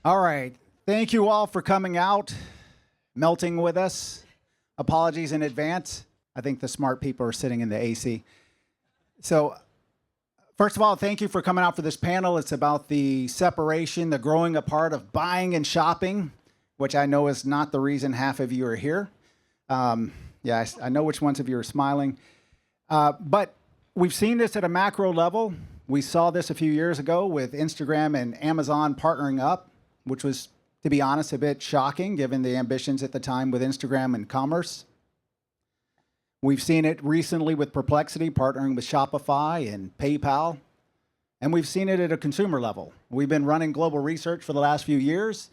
All right. Thank you all for coming out, melting with us. Apologies in advance. I think the smart people are sitting in the AC. So, first of all, thank you for coming out for this panel. It's about the separation, the growing apart of buying and shopping, which I know is not the reason half of you are here. I know which ones of you are smiling. But we've seen this at a macro level. We saw this a few years ago with Instagram and Amazon partnering up, which was, to be honest, a bit shocking given the ambitions at the time with Instagram and commerce. We've seen it recently with Perplexity partnering with Shopify and PayPal. And we've seen it at a consumer level. We've been running global research for the last few years.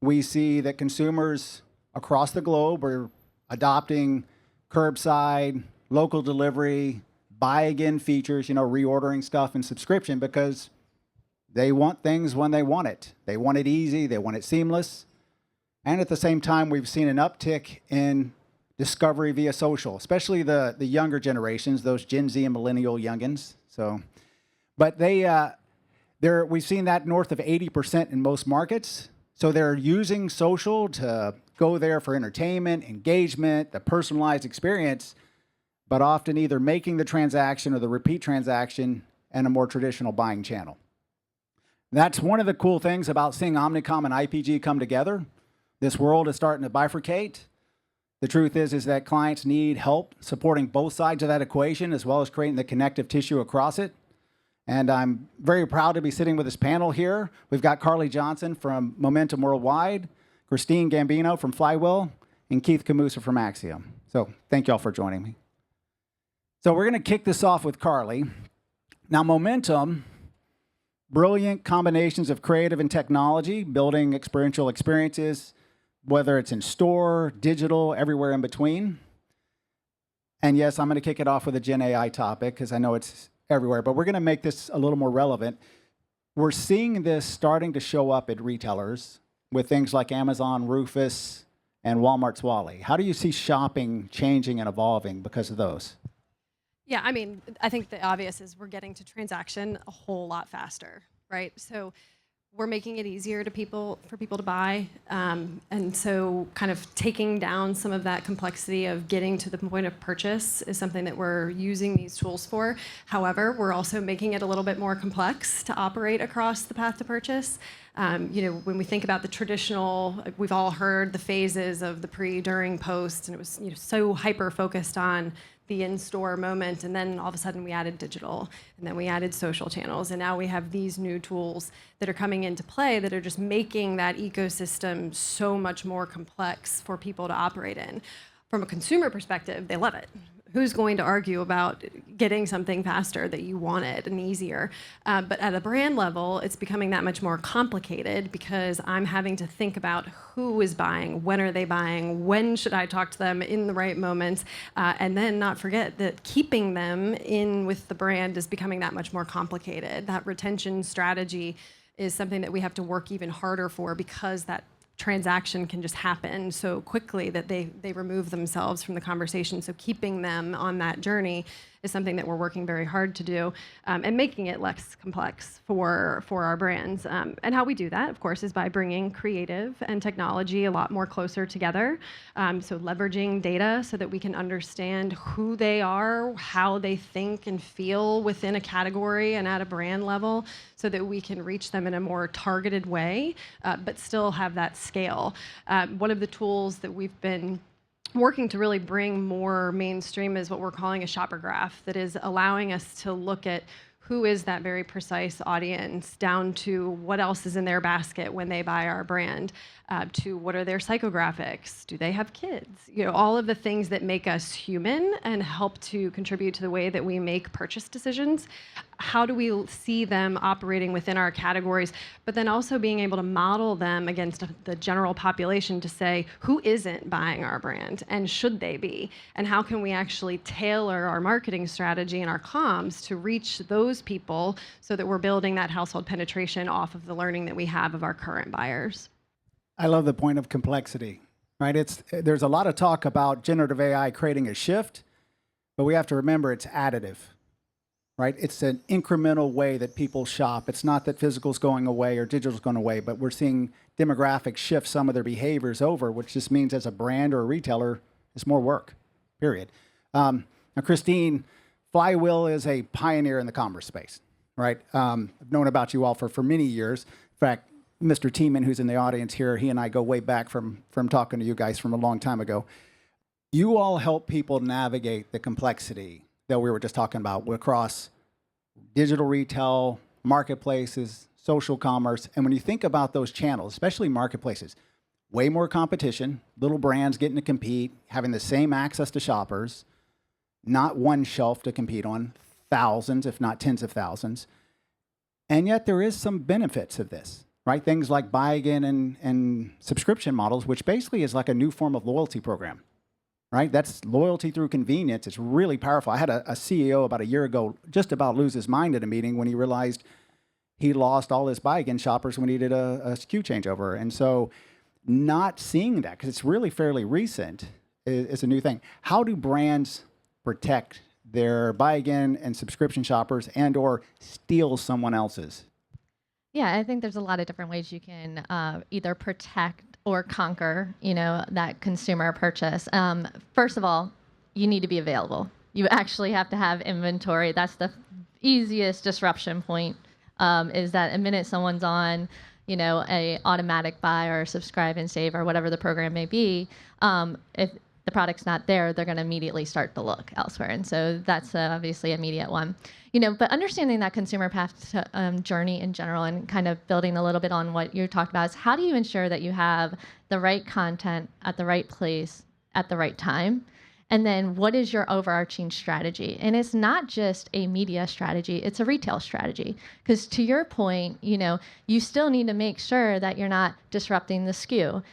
We see that consumers across the globe are adopting curbside, local delivery, buy again features, reordering stuff and subscription because they want things when they want it. They want it easy, they want it seamless. And at the same time, we've seen an uptick in discovery via social, especially the younger generations, those Gen Z and millennial youngins. But we've seen that north of 80% in most markets. So they're using social to go there for entertainment, engagement, the personalized experience, but often either making the transaction or the repeat transaction in a more traditional buying channel. That's one of the cool things about seeing Omnicom and IPG come together. This world is starting to bifurcate. The truth is that clients need help supporting both sides of that equation as well as creating the connective tissue across it. And I'm very proud to be sitting with this panel here. We've got Carly Johnson from Momentum Worldwide, Christine Gambino from Flywheel, and Keith Camusa from Axiom. So thank you all for joining me. So we're going to kick this off with Carly. Now, Momentum, brilliant combinations of creative and technology, building experiential experiences, whether it's in store, digital, everywhere in between. And yes, I'm going to kick it off with a Gen AI topic because I know it's everywhere, but we're going to make this a little more relevant. We're seeing this starting to show up at retailers with things like Amazon, Rufus, and Walmart's Wally. How do you see shopping changing and evolving because of those? Yeah, I mean, I think the obvious is we're getting to transaction a whole lot faster, right? So we're making it easier for people to buy, and so kind of taking down some of that complexity of getting to the point of purchase is something that we're using these tools for. However, we're also making it a little bit more complex to operate across the path to purchase. When we think about the traditional, we've all heard the phases of the pre, during, post, and it was so hyper focused on the in-store moment, and then all of a sudden we added digital, and then we added social channels, and now we have these new tools that are coming into play that are just making that ecosystem so much more complex for people to operate in. From a consumer perspective, they love it. Who's going to argue about getting something faster that you wanted and easier? But at a brand level, it's becoming that much more complicated because I'm having to think about who is buying, when are they buying, when should I talk to them in the right moments, and then not forget that keeping them in with the brand is becoming that much more complicated. That retention strategy is something that we have to work even harder for because that transaction can just happen so quickly that they remove themselves from the conversation. So keeping them on that journey is something that we're working very hard to do, and making it less complex for our brands. And how we do that, of course, is by bringing creative and technology a lot more closer together. So leveraging data so that we can understand who they are, how they think and feel within a category and at a brand level, so that we can reach them in a more targeted way, but still have that scale. One of the tools that we've been working to really bring more mainstream is what we're calling a shopper graph that is allowing us to look at who is that very precise audience down to what else is in their basket when they buy our brand, to what are their psychographics, do they have kids, all of the things that make us human and help to contribute to the way that we make purchase decisions. How do we see them operating within our categories, but then also being able to model them against the general population to say who isn't buying our brand and should they be, and how can we actually tailor our marketing strategy and our comms to reach those people so that we're building that household penetration off of the learning that we have of our current buyers. I love the point of complexity, right? There's a lot of talk about generative AI creating a shift, but we have to remember it's additive. right? It's an incremental way that people shop. It's not that physical's going away or digital's going away, but we're seeing demographics shift some of their behaviors over, which just means as a brand or a retailer, it's more work, period. Now, Christine, Flywheel is a pioneer in the commerce space, right? I've known about you all for many years. In fact, Mr. Tiemann, who's in the audience here, he and I go way back from talking to you guys from a long time ago. You all help people navigate the complexity that we were just talking about across digital retail, marketplaces, social commerce. And when you think about those channels, especially marketplaces, way more competition, little brands getting to compete, having the same access to shoppers, not one shelf to compete on, thousands, if not tens of thousands. And yet there is some benefits of this, right? Things like buy again and subscription models, which basically is like a new form of loyalty program, right? That's loyalty through convenience. It's really powerful. I had a CEO about a year ago just about lose his mind at a meeting when he realized he lost all his buy again shoppers when he did a SKU changeover. And so not seeing that, because it's really fairly recent, is a new thing. How do brands protect their buy again and subscription shoppers and or steal someone else's? Yeah, I think there's a lot of different ways you can either protect or conquer, that consumer purchase. First of all, you need to be available. You actually have to have inventory. That's the easiest disruption point, is that a minute someone's on, a automatic buy or subscribe and save or whatever the program may be, if the product's not there, they're going to immediately start to look elsewhere. And so that's obviously an immediate one. But understanding that consumer path to, journey in general and kind of building a little bit on what you talked about is how do you ensure that you have the right content at the right place at the right time? And then what is your overarching strategy? And it's not just a media strategy, it's a retail strategy. Because to your point, you still need to make sure that you're not disrupting the SKU,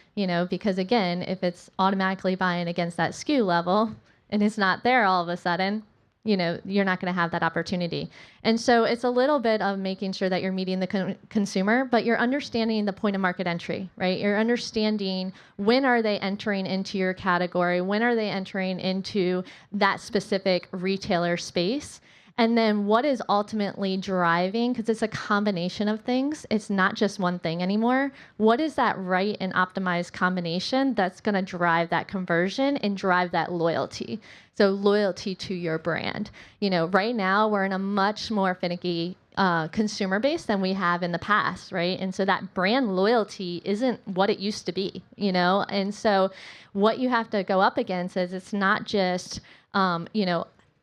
because again, if it's automatically buying against that SKU level and it's not there all of a sudden, you're not going to have that opportunity. And so it's a little bit of making sure that you're meeting the consumer, but you're understanding the point of market entry, right? You're understanding when are they entering into your category? When are they entering into that specific retailer space? And then what is ultimately driving, because it's a combination of things, it's not just one thing anymore. What is that right and optimized combination that's going to drive that conversion and drive that loyalty? So loyalty to your brand. Right now we're in a much more finicky consumer base than we have in the past, right? And so that brand loyalty isn't what it used to be, And so what you have to go up against is it's not just,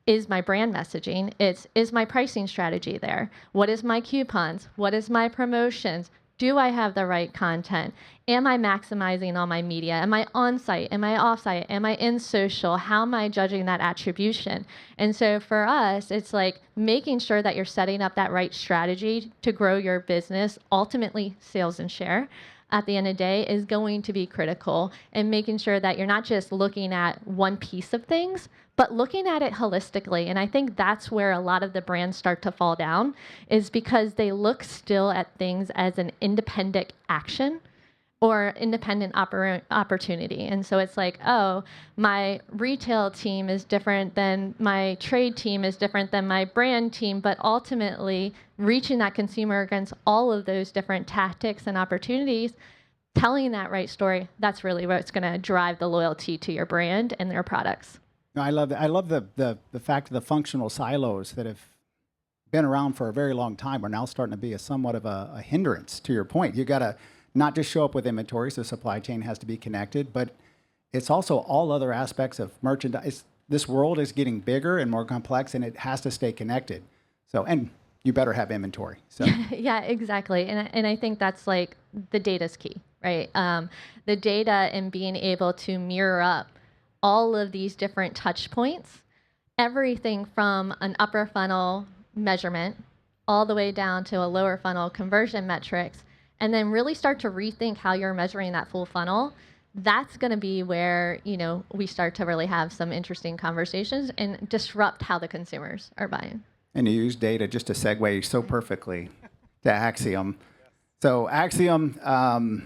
is my brand messaging? Is my pricing strategy there? What is my coupons? What is my promotions? Do I have the right content? Am I maximizing all my media? Am I on site? Am I off site? Am I in social? How am I judging that attribution? And so for us, it's like making sure that you're setting up that right strategy to grow your business, ultimately sales and share. At the end of the day is going to be critical, and making sure that you're not just looking at one piece of things, but looking at it holistically. And I think that's where a lot of the brands start to fall down, is because they look still at things as an independent action or independent opportunity. And so it's like, oh, my retail team is different than my trade team is different than my brand team, but ultimately reaching that consumer against all of those different tactics and opportunities, telling that right story, that's really what's going to drive the loyalty to your brand and their products. No, I love that. I love the fact of the functional silos that have been around for a very long time are now starting to be somewhat of a hindrance. To your point, you got to not just show up with inventory, so supply chain has to be connected, but it's also all other aspects of merchandise. This world is getting bigger and more complex, and it has to stay connected. So, and you better have inventory. So yeah, exactly. And I think that's like the data's key, right? The data and being able to mirror up all of these different touch points, everything from an upper funnel measurement all the way down to a lower funnel conversion metrics, and then really start to rethink how you're measuring that full funnel. That's going to be where, we start to really have some interesting conversations and disrupt how the consumers are buying. And you use data just to segue so perfectly to Acxiom. So Acxiom,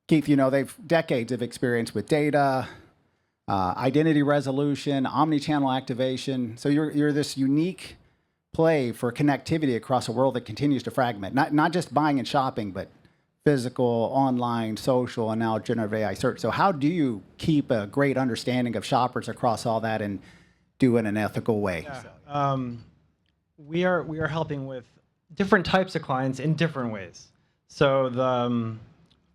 Keith, they've decades of experience with data, identity resolution, omni-channel activation. So you're this unique play for connectivity across a world that continues to fragment, not just buying and shopping, but physical, online, social, and now generative AI search. So how do you keep a great understanding of shoppers across all that and do it in an ethical way? We are helping with different types of clients in different ways. So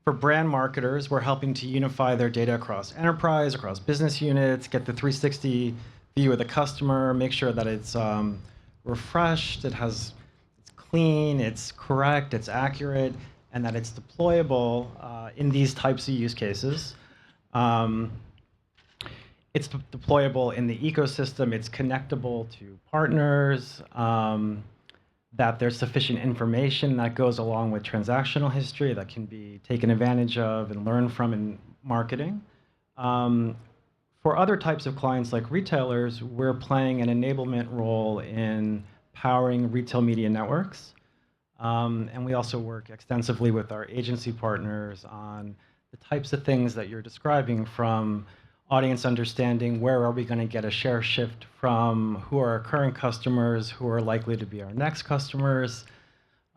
for brand marketers, we're helping to unify their data across enterprise, across business units, get the 360 view of the customer, make sure that it's refreshed, it's clean, it's correct, it's accurate, and that it's deployable in these types of use cases. It's deployable in the ecosystem, it's connectable to partners, that there's sufficient information that goes along with transactional history that can be taken advantage of and learned from in marketing. For other types of clients like retailers, we're playing an enablement role in powering retail media networks. And we also work extensively with our agency partners on the types of things that you're describing, from audience understanding, where are we going to get a share shift from, who are our current customers, who are likely to be our next customers,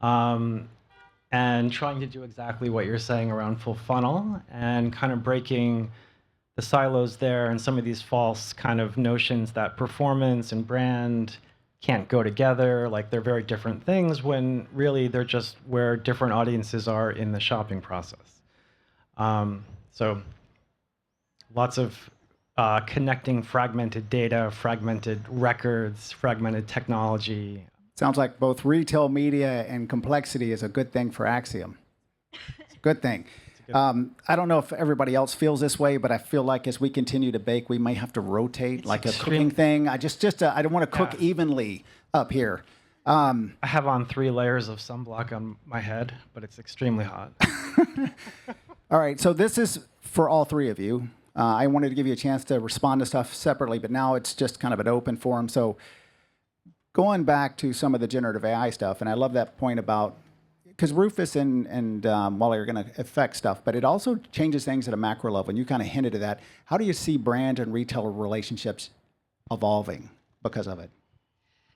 and trying to do exactly what you're saying around full funnel and kind of breaking the silos there and some of these false kind of notions that performance and brand can't go together, like they're very different things, when really they're just where different audiences are in the shopping process. So lots of connecting fragmented data, fragmented records, fragmented technology. Sounds like both retail media and complexity is a good thing for Acxiom. It's a good thing. I don't know if everybody else feels this way, but I feel like as we continue to bake, we may have to rotate It's like extreme. a cooking thing. I don't want to cook evenly up here. I have on 3 layers of sunblock on my head, but it's extremely hot. All right, so this is for all 3 of you. I wanted to give you a chance to respond to stuff separately, but now it's just kind of an open forum. So going back to some of the generative AI stuff, and I love that point about, because Rufus and Wally are going to affect stuff, but it also changes things at a macro level, and you kind of hinted at that. How do you see brand and retailer relationships evolving because of it?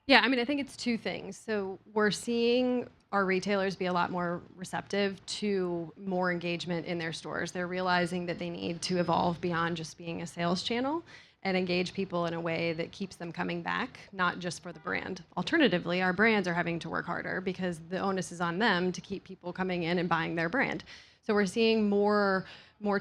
Yeah, I mean, I think it's 2 things. So we're seeing our retailers be a lot more receptive to more engagement in their stores. They're realizing that they need to evolve beyond just being a sales channel and engage people in a way that keeps them coming back, not just for the brand. Alternatively, our brands are having to work harder because the onus is on them to keep people coming in and buying their brand. So we're seeing more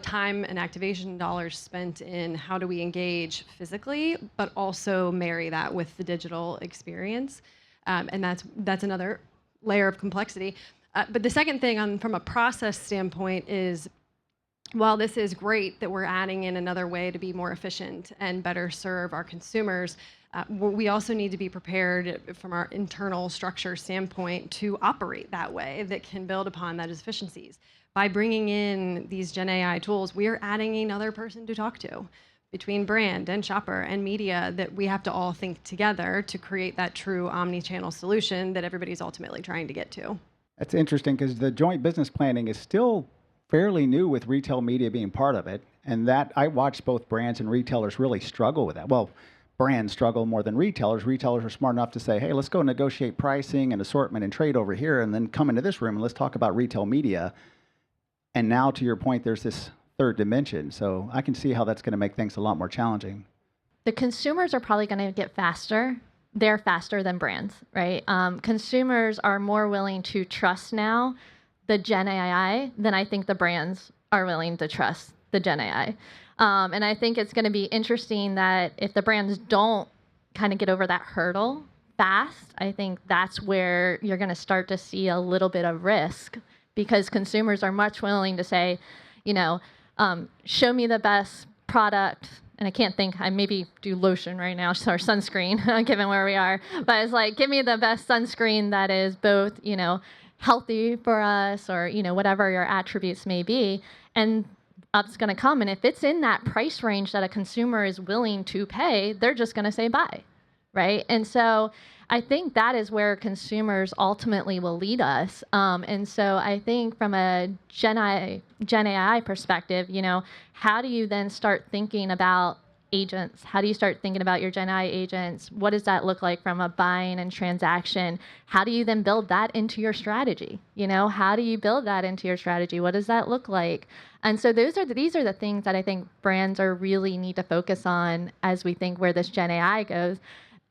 time and activation dollars spent in how do we engage physically, but also marry that with the digital experience. And that's another layer of complexity. But the second thing from a process standpoint is, while this is great that we're adding in another way to be more efficient and better serve our consumers, we also need to be prepared from our internal structure standpoint to operate that way that can build upon those efficiencies. By bringing in these Gen AI tools, we are adding another person to talk to between brand and shopper and media that we have to all think together to create that true omni-channel solution that everybody's ultimately trying to get to. That's interesting because the joint business planning is still fairly new with retail media being part of it. And that I watched both brands and retailers really struggle with that. Well, brands struggle more than retailers. Retailers are smart enough to say, hey, let's go negotiate pricing and assortment and trade over here, and then come into this room and let's talk about retail media. And now, to your point, there's this third dimension. So I can see how that's going to make things a lot more challenging. The consumers are probably going to get faster. They're faster than brands, right? Consumers are more willing to trust now the Gen AI than I think the brands are willing to trust the Gen AI. And I think it's going to be interesting that if the brands don't kind of get over that hurdle fast, I think that's where you're going to start to see a little bit of risk, because consumers are much willing to say, show me the best product. And I can't think, I maybe do lotion right now, or sunscreen, given where we are. But it's like, give me the best sunscreen that is both, healthy for us, or, whatever your attributes may be. And up's going to come. And if it's in that price range that a consumer is willing to pay, they're just going to say buy, right? And so I think that is where consumers ultimately will lead us. And so I think from a Gen AI perspective, how do you then start thinking about agents? How do you start thinking about your Gen AI agents? What does that look like from a buying and transaction? How do you then build that into your strategy? How do you build that into your strategy? What does that look like? And so these are the things that I think brands are really need to focus on as we think where this Gen AI goes.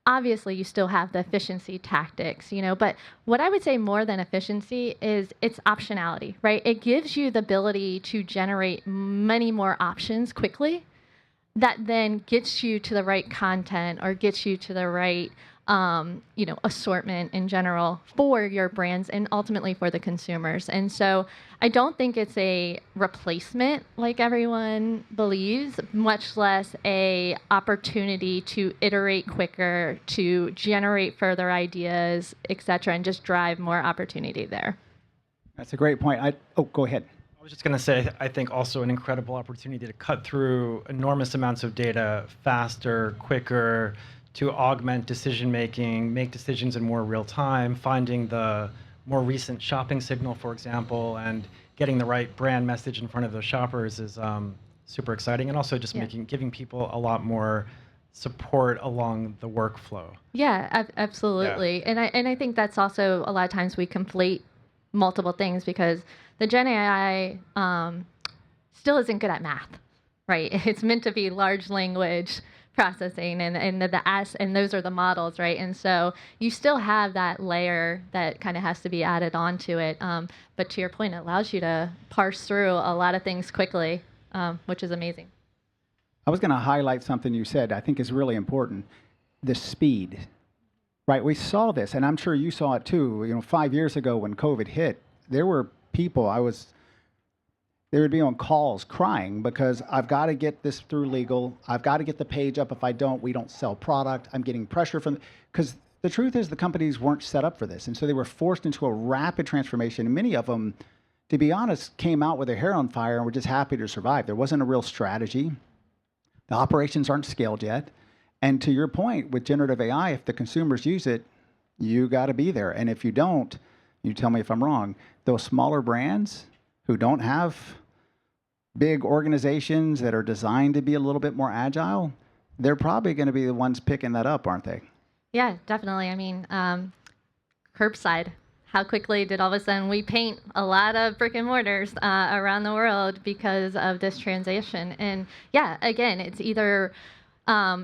Obviously, you still have the efficiency tactics, but what I would say more than efficiency is it's optionality, right? It gives you the ability to generate many more options quickly that then gets you to the right content or gets you to the right assortment in general for your brands and ultimately for the consumers. And so I don't think it's a replacement like everyone believes, much less a opportunity to iterate quicker, to generate further ideas, et cetera, and just drive more opportunity there. That's a great point. Go ahead. I was just going to say, I think also an incredible opportunity to cut through enormous amounts of data faster, quicker, to augment decision making, make decisions in more real time, finding the more recent shopping signal, for example, and getting the right brand message in front of those shoppers is super exciting, and also just giving people a lot more support along the workflow. Yeah, absolutely. Yeah. And I think that's also a lot of times we conflate multiple things because the Gen AI still isn't good at math, right? It's meant to be large language processing and those are the models, right? And so you still have that layer that kind of has to be added onto it. But to your point, it allows you to parse through a lot of things quickly, which is amazing. I was going to highlight something you said I think is really important, the speed, right? We saw this, and I'm sure you saw it too. 5 years ago when COVID hit, there were people, they would be on calls crying because I've got to get this through legal. I've got to get the page up. If I don't, we don't sell product. I'm getting pressure because the truth is the companies weren't set up for this. And so they were forced into a rapid transformation. And many of them, to be honest, came out with their hair on fire and were just happy to survive. There wasn't a real strategy. The operations aren't scaled yet. And to your point, with generative AI, if the consumers use it, you got to be there. And if you don't, you tell me if I'm wrong, those smaller brands who don't have big organizations that are designed to be a little bit more agile, they're probably going to be the ones picking that up, aren't they? Yeah, definitely. I mean, curbside. How quickly did all of a sudden we paint a lot of brick and mortars around the world because of this transition? And yeah, again, it's either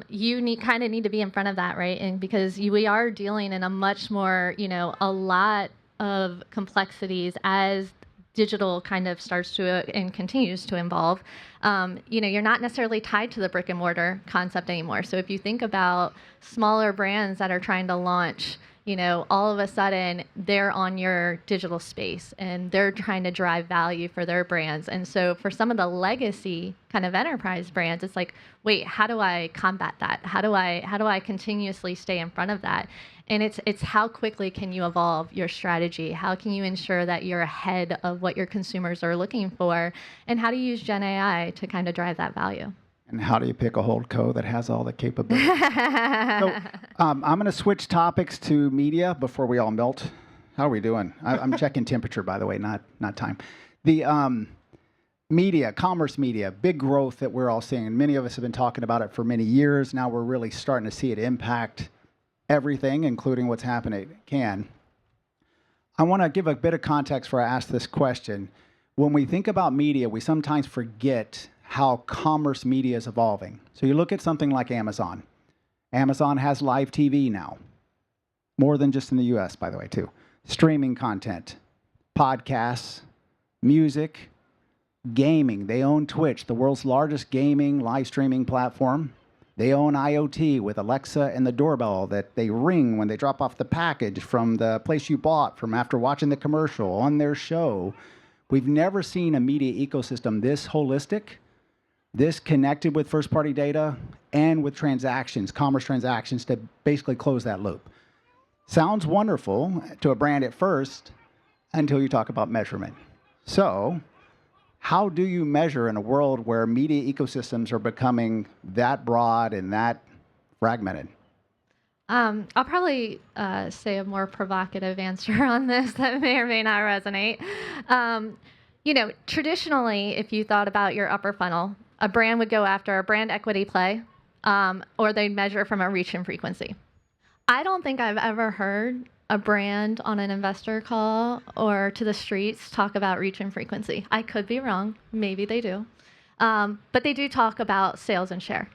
you need to be in front of that, right? And because we are dealing in a much more, a lot of complexities as digital kind of starts to and continues to evolve. You're not necessarily tied to the brick and mortar concept anymore. So if you think about smaller brands that are trying to launch, all of a sudden they're on your digital space and they're trying to drive value for their brands. And so for some of the legacy kind of enterprise brands, it's like, wait, how do I combat that? How do I continuously stay in front of that? And it's how quickly can you evolve your strategy? How can you ensure that you're ahead of what your consumers are looking for? And how do you use Gen AI to kind of drive that value? And how do you pick a holdco that has all the capabilities? So I'm going to switch topics to media before we all melt. How are we doing? I'm checking temperature, by the way, not time. The media, commerce media, big growth that we're all seeing. And many of us have been talking about it for many years. Now we're really starting to see it impact everything, including what's happening at Cannes. I want to give a bit of context before I ask this question. When we think about media, we sometimes forget how commerce media is evolving. So you look at something like Amazon. Amazon has live TV now, more than just in the US, by the way, too. Streaming content, podcasts, music, gaming. They own Twitch, the world's largest gaming live streaming platform. They own IoT with Alexa and the doorbell that they ring when they drop off the package from the place you bought from after watching the commercial on their show. We've never seen a media ecosystem this holistic, this connected with first-party data and with transactions, commerce transactions, to basically close that loop. Sounds wonderful to a brand at first until you talk about measurement. So how do you measure in a world where media ecosystems are becoming that broad and that fragmented? I'll probably say a more provocative answer on this that may or may not resonate. Traditionally, if you thought about your upper funnel, a brand would go after a brand equity play, or they measure from a reach and frequency. I don't think I've ever heard a brand on an investor call or to the streets talk about reach and frequency. I could be wrong. Maybe they do. But they do talk about sales and share,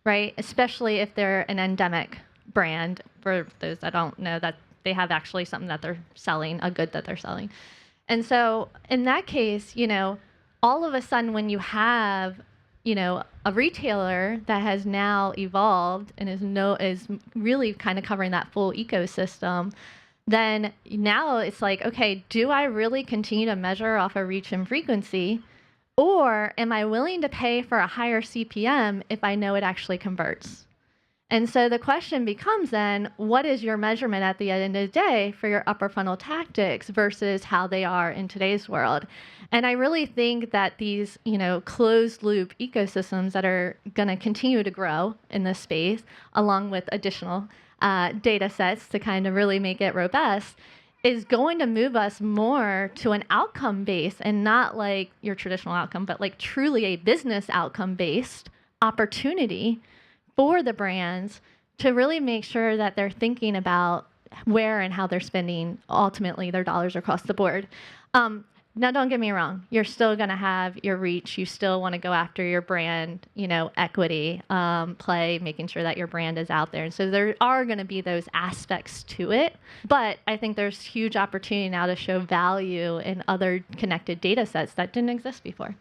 right? Especially if they're an endemic brand. For those that don't know, that they have actually something that they're selling, a good that they're selling. And so in that case, all of a sudden when you have a retailer that has now evolved and is really kind of covering that full ecosystem, then now it's like, okay, do I really continue to measure off of reach and frequency, or am I willing to pay for a higher CPM if I know it actually converts? And so the question becomes then, what is your measurement at the end of the day for your upper funnel tactics versus how they are in today's world? And I really think that these, closed loop ecosystems that are going to continue to grow in this space, along with additional data sets to kind of really make it robust, is going to move us more to an outcome base, and not like your traditional outcome, but like truly a business outcome based opportunity for the brands to really make sure that they're thinking about where and how they're spending ultimately their dollars across the board. Now, don't get me wrong. You're still going to have your reach. You still want to go after your brand, equity play, making sure that your brand is out there. And so there are going to be those aspects to it. But I think there's huge opportunity now to show value in other connected data sets that didn't exist before.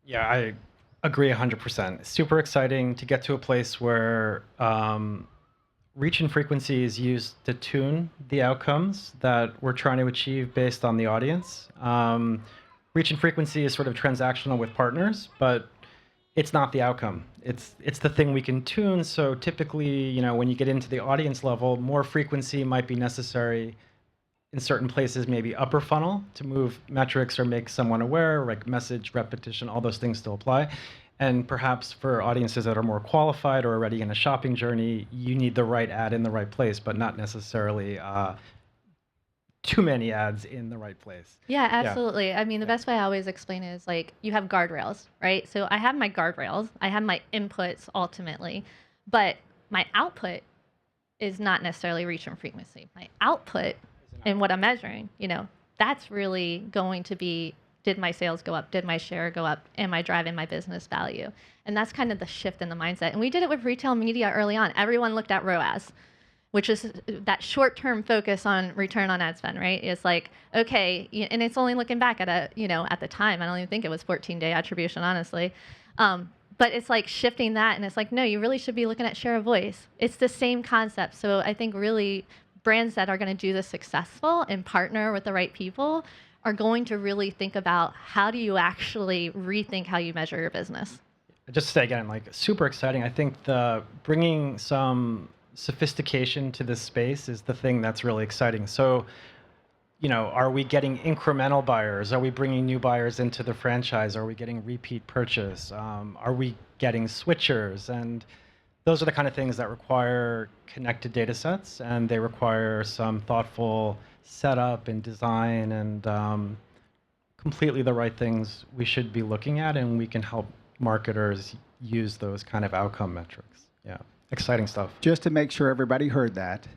Yeah, I agree 100%. Super exciting to get to a place where reach and frequency is used to tune the outcomes that we're trying to achieve based on the audience. Reach and frequency is sort of transactional with partners, but it's not the outcome. It's the thing we can tune. So typically, when you get into the audience level, more frequency might be necessary in certain places, maybe upper funnel to move metrics or make someone aware, like message repetition, all those things still apply. And perhaps for audiences that are more qualified or already in a shopping journey, you need the right ad in the right place, but not necessarily too many ads in the right place. Yeah, absolutely. I mean, the best way I always explain it is like you have guardrails, right? So I have my guardrails, I have my inputs ultimately, but my output is not necessarily reach and frequency. My output and what I'm measuring, that's really going to be, did my sales go up? Did my share go up? Am I driving my business value? And that's kind of the shift in the mindset. And we did it with retail media early on. Everyone looked at ROAS, which is that short-term focus on return on ad spend, right? It's like, okay, and it's only looking back at at the time, I don't even think it was 14-day attribution, honestly. But it's like shifting that, and it's like, no, you really should be looking at share of voice. It's the same concept. So I think really brands that are going to do this successful and partner with the right people are going to really think about how do you actually rethink how you measure your business. Just to say again, like super exciting. I think the bringing some sophistication to this space is the thing that's really exciting. So, are we getting incremental buyers? Are we bringing new buyers into the franchise? Are we getting repeat purchase? Are we getting switchers? And those are the kind of things that require connected data sets, and they require some thoughtful setup and design and completely the right things we should be looking at, and we can help marketers use those kind of outcome metrics. Yeah, exciting stuff. Just to make sure everybody heard that,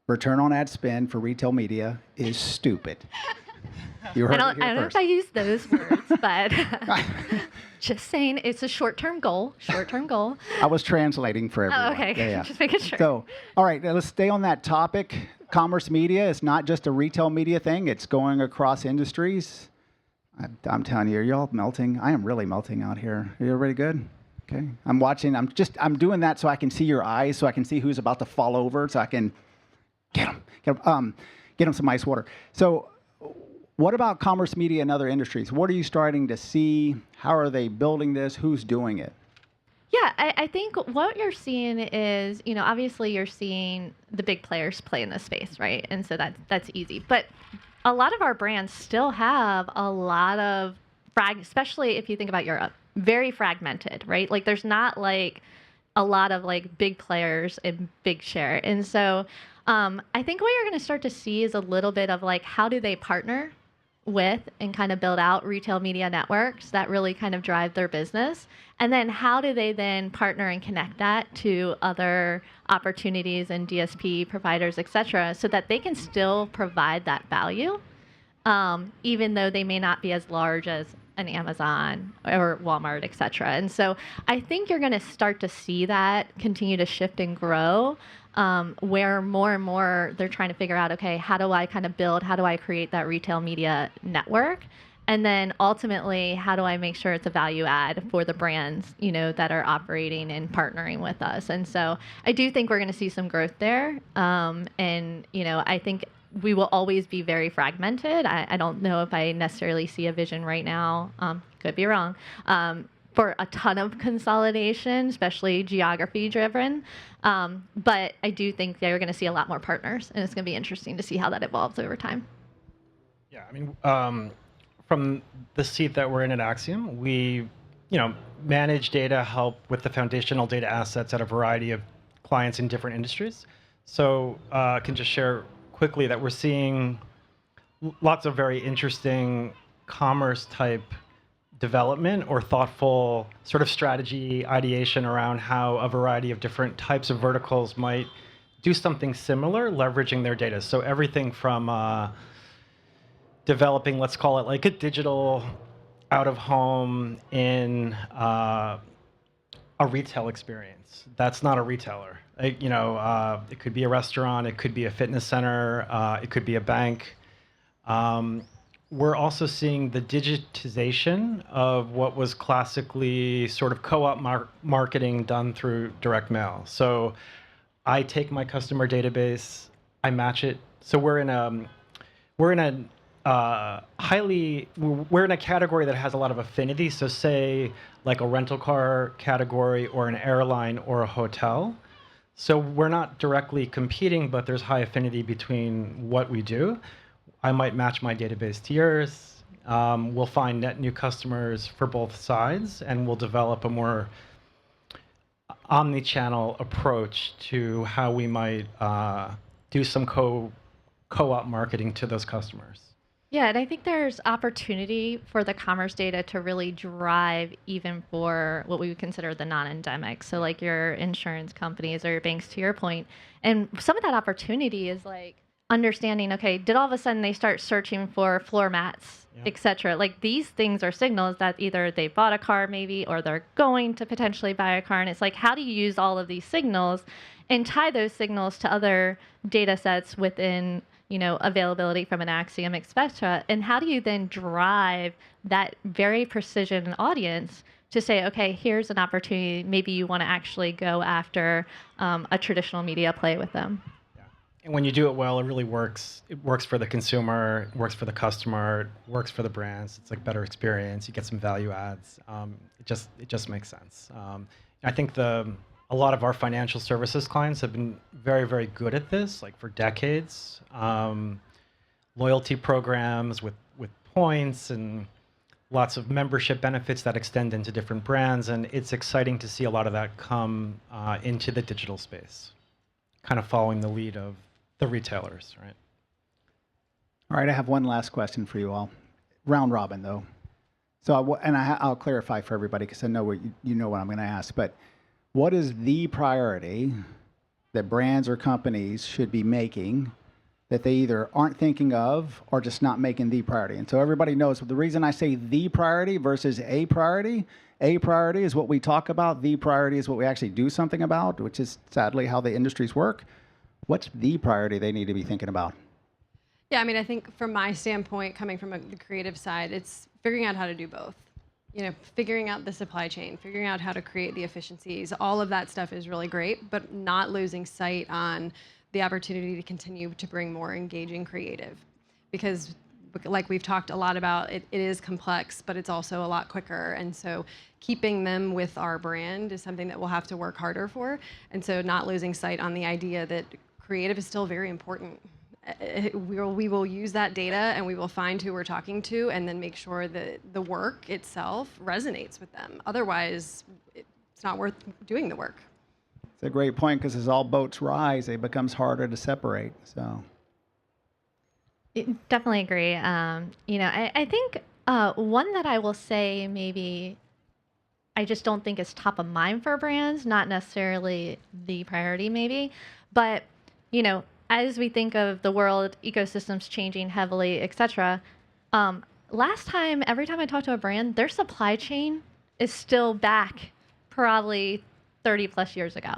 return on ad spend for retail media is stupid. You heard it here I don't know first. if I use those words, but just saying it's a short-term goal. I was translating for everyone. Oh, okay. Yeah. Just making sure. So, all right, now let's stay on that topic. Commerce media is not just a retail media thing. It's going across industries. I'm telling you, you're all melting. I am really melting out here. Are you everybody good? Okay. I'm watching. I'm doing that so I can see your eyes, so I can see who's about to fall over, so I can get them some ice water. So, what about commerce media and other industries? What are you starting to see? How are they building this? Who's doing it? Yeah, I think what you're seeing is, obviously you're seeing the big players play in this space, right? And so that's easy. But a lot of our brands still have a lot of especially if you think about Europe, very fragmented, right? Like there's not like a lot of like big players and big share. And so I think what you're going to start to see is a little bit of like, how do they partner with and kind of build out retail media networks that really kind of drive their business? And then how do they then partner and connect that to other opportunities and DSP providers, et cetera, so that they can still provide that value, even though they may not be as large as an Amazon or Walmart, et cetera. And so I think you're going to start to see that continue to shift and grow, where more and more they're trying to figure out, okay, how do I kind of build, how do I create that retail media network? And then ultimately, how do I make sure it's a value add for the brands, that are operating and partnering with us? And so I do think we're going to see some growth there. I think we will always be very fragmented. I don't know if I necessarily see a vision right now, could be wrong, for a ton of consolidation, especially geography driven. But I do think they're going to see a lot more partners, and it's going to be interesting to see how that evolves over time. Yeah, I mean, from the seat that we're in at Axiom, we, manage data, help with the foundational data assets at a variety of clients in different industries. So I can just share quickly that we're seeing lots of very interesting commerce type development or thoughtful sort of strategy ideation around how a variety of different types of verticals might do something similar, leveraging their data. So everything from developing, let's call it like a digital out of home in a retail experience. That's not a retailer. It could be a restaurant, it could be a fitness center, it could be a bank. We're also seeing the digitization of what was classically sort of co-op marketing done through direct mail. So I take my customer database, I match it. So we're in a category that has a lot of affinity. So say like a rental car category or an airline or a hotel. So we're not directly competing, but there's high affinity between what we do. I might match my database to yours. We'll find net new customers for both sides, and we'll develop a more omni-channel approach to how we might do some co-op marketing to those customers. Yeah, and I think there's opportunity for the commerce data to really drive even for what we would consider the non-endemic. So like your insurance companies or your banks, to your point. And some of that opportunity is like understanding, okay, did all of a sudden they start searching for floor mats, et cetera? Like these things are signals that either they bought a car maybe, or they're going to potentially buy a car. And it's like, how do you use all of these signals and tie those signals to other data sets within availability from an Axiom, et cetera? And how do you then drive that very precision audience to say, okay, here's an opportunity. Maybe you want to actually go after a traditional media play with them. Yeah. And when you do it well, it really works. It works for the consumer, it works for the customer, it works for the brands. It's like better experience. You get some value adds. It just makes sense. I think a lot of our financial services clients have been very, very good at this, like for decades. Loyalty programs with points and lots of membership benefits that extend into different brands. And it's exciting to see a lot of that come into the digital space, kind of following the lead of the retailers, right? All right, I have one last question for you all. Round robin, though. So, I'll clarify for everybody because I know what you know what I'm going to ask. But what is the priority that brands or companies should be making that they either aren't thinking of or just not making the priority? And so everybody knows the reason I say the priority versus a priority is what we talk about. The priority is what we actually do something about, which is sadly how the industries work. What's the priority they need to be thinking about? Yeah, I mean, I think from my standpoint, coming from the creative side, it's figuring out how to do both. Figuring out the supply chain, figuring out how to create the efficiencies, all of that stuff is really great, but not losing sight on the opportunity to continue to bring more engaging creative. Because like we've talked a lot about, it is complex, but it's also a lot quicker. And so keeping them with our brand is something that we'll have to work harder for. And so not losing sight on the idea that creative is still very important. We will use that data and we will find who we're talking to and then make sure that the work itself resonates with them. Otherwise, it's not worth doing the work. It's a great point because as all boats rise, it becomes harder to separate. So, Definitely agree. I think one that I will say maybe I just don't think is top of mind for brands, not necessarily the priority, maybe. But, as we think of the world, ecosystems changing heavily, etc., last time, every time I talk to a brand, their supply chain is still back probably 30 plus years ago.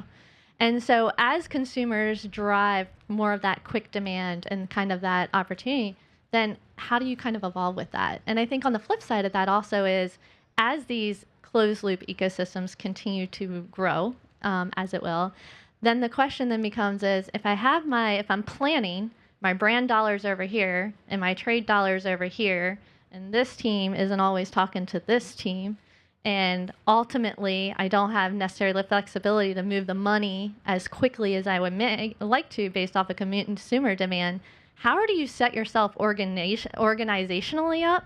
And so, as consumers drive more of that quick demand and kind of that opportunity, then how do you kind of evolve with that? And I think on the flip side of that also is as these closed loop ecosystems continue to grow, as it will, then the question then becomes is if I'm planning my brand dollars over here and my trade dollars over here, and this team isn't always talking to this team, and ultimately, I don't have necessarily the flexibility to move the money as quickly as I would like to based off of consumer demand. How do you set yourself organizationally up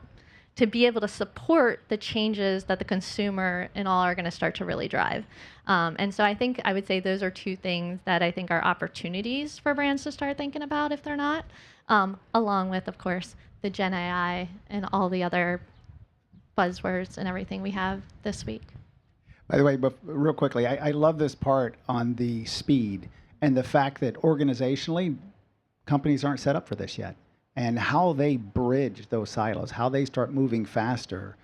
to be able to support the changes that the consumer and all are going to start to really drive? And so I think I would say those are two things that I think are opportunities for brands to start thinking about if they're not, along with, of course, the Gen AI and all the other buzzwords and everything we have this week. By the way, but real quickly, I love this part on the speed and the fact that organizationally, companies aren't set up for this yet. And how they bridge those silos, how they start moving faster.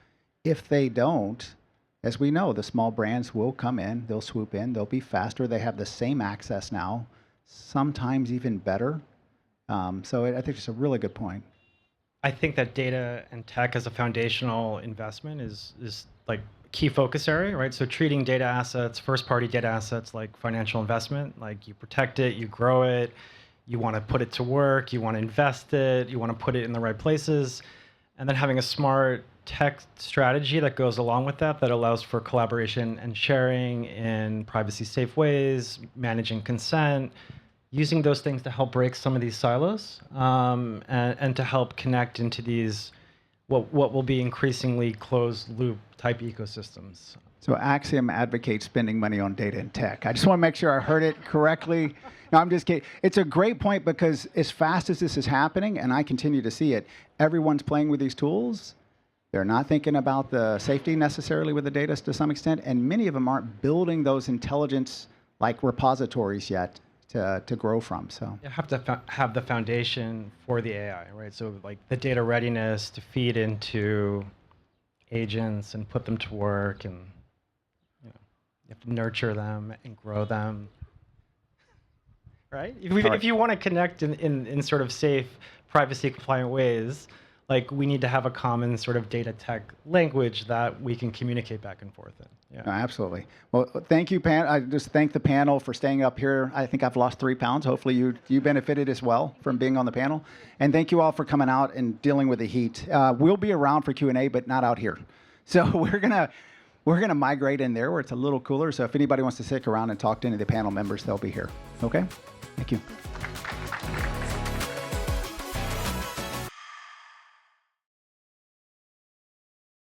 If they don't, as we know, the small brands will come in, they'll swoop in, they'll be faster, they have the same access now, sometimes even better. I think it's a really good point. I think that data and tech as a foundational investment is like key focus area, right? So treating data assets, first party data assets like financial investment, like you protect it, you grow it, you want to put it to work, you want to invest it, you want to put it in the right places, and then having a smart tech strategy that goes along with that allows for collaboration and sharing in privacy safe ways, managing consent, using those things to help break some of these silos, and to help connect into these what will be increasingly closed loop type ecosystems. So Axiom advocates spending money on data and tech. I just want to make sure I heard it correctly. No, I'm just kidding. It's a great point because as fast as this is happening, and I continue to see it, everyone's playing with these tools. They're not thinking about the safety necessarily with the data to some extent, and many of them aren't building those intelligence like repositories yet to grow from. So You have to have the foundation for the AI, right? So like the data readiness to feed into agents and put them to work, and you have to nurture them and grow them, right? If you want to connect in sort of safe, privacy compliant ways, like we need to have a common sort of data tech language that we can communicate back and forth in. Yeah. No, absolutely. Well, thank you, I just thank the panel for staying up here. I think I've lost 3 pounds. Hopefully you benefited as well from being on the panel. And thank you all for coming out and dealing with the heat. We'll be around for Q&A, but not out here. So we're gonna migrate in there where it's a little cooler. So if anybody wants to stick around and talk to any of the panel members, they'll be here. Okay? Thank you.